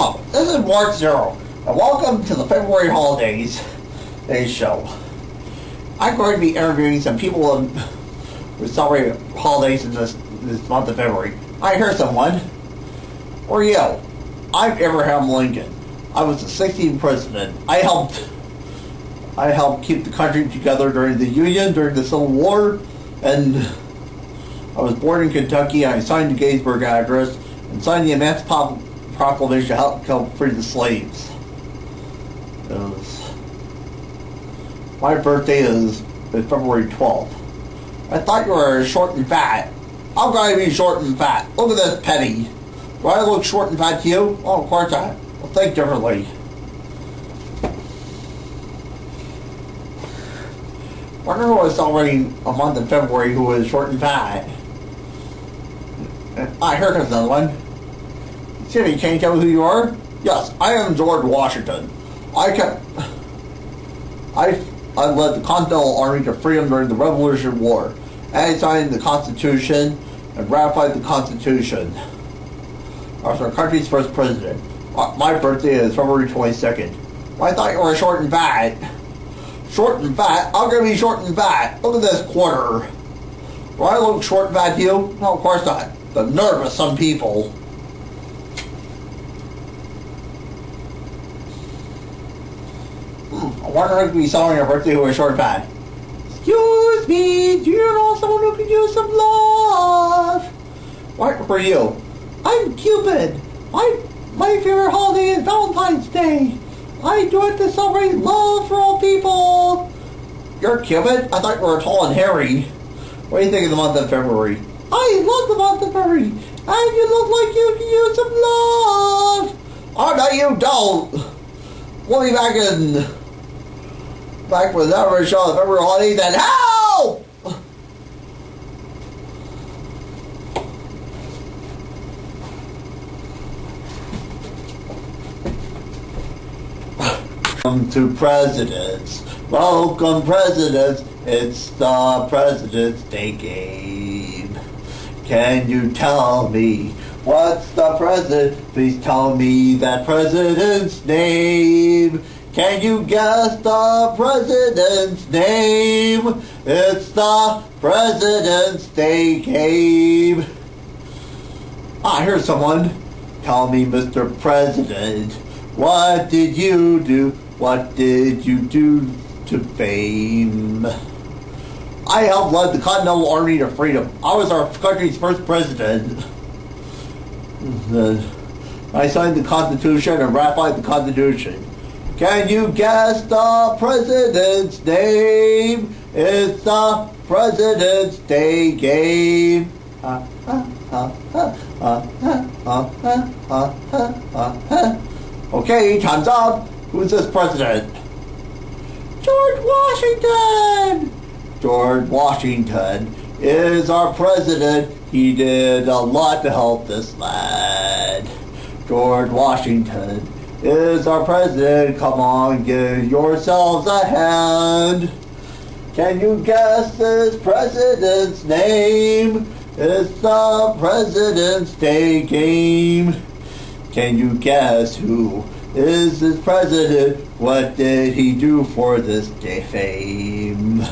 Hello, this is Mark Zero, and welcome to the February Holidays Day Show. I'm going to be interviewing some people who celebrate holidays in this month of February. I hear someone. Or you. I'm Abraham Lincoln. I was the 16th president. I helped keep the country together during the Union, during the Civil War, and I was born in Kentucky. I signed the Gettysburg Address and signed the Emancipation Proclamation to help free the slaves. My birthday is February 12th. I thought you were short and fat. I'm going to be short and fat. Look at this penny. Do I look short and fat to you? Oh, of course I. Well, think differently. I wonder who was celebrating a month in February who was short and fat. I heard of another one. See if you can't tell who you are? Yes, I am George Washington. I led the Continental Army to freedom during the Revolutionary War. I signed the Constitution and ratified the Constitution. I was our country's first president. My birthday is February 22nd. I thought you were short and fat. Short and fat? I'm going to be short and fat. Look at this quarter. Do I look short and fat to you? No, of course not. The nerve of some people. I wonder who could be celebrating your birthday who is short and fat. Excuse me, do you know someone who could use some love? What for you? I'm Cupid. My favorite holiday is Valentine's Day. I do it to celebrate love for all people. You're Cupid? I thought you were tall and hairy. What do you think of the month of February? I love the month of February. And you look like you can use some love. Oh, no, you don't. We'll be back with another show of February holidays and help! Welcome to Presidents. Welcome, Presidents. It's the President's Day game. Can you tell me what's the president? Please tell me that president's name. Can you guess the president's name? It's the President's Day game. I hear someone. Tell me, Mr. President, what did you do? What did you do to fame? I helped lead the Continental Army to freedom. I was our country's first president. I signed the Constitution and ratified the Constitution. Can you guess the president's name? It's the President's Day game. Okay, time's up. Who's this president? George Washington! George Washington is our president. He did a lot to help this land. George Washington is our president. Come on, give yourselves a hand. Can you guess this president's name? It's the President's Day game. Can you guess who is this president? What did he do for this day fame?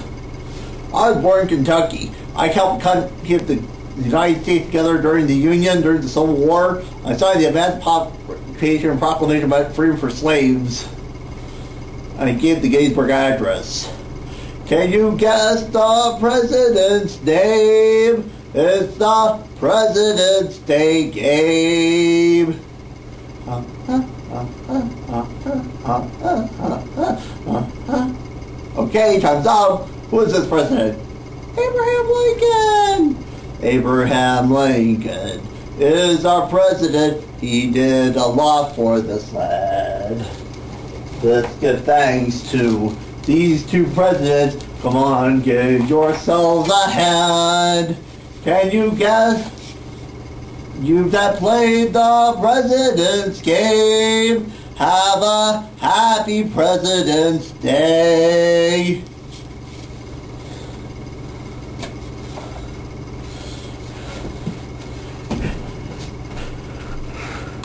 I was born in Kentucky. I helped keep the United States together during the Union, during the Civil War. I signed the Emancipation Proclamation about freedom for slaves. And I gave the Gettysburg Address. Can you guess the president's name? It's the President's Day game. Okay, time's up. Who is this president? Abraham Lincoln. Abraham Lincoln is our president. He did a lot for this land. Let's give thanks to these two presidents. Come on, give yourselves a hand. Can you guess? You that played the president's game. Have a happy President's Day.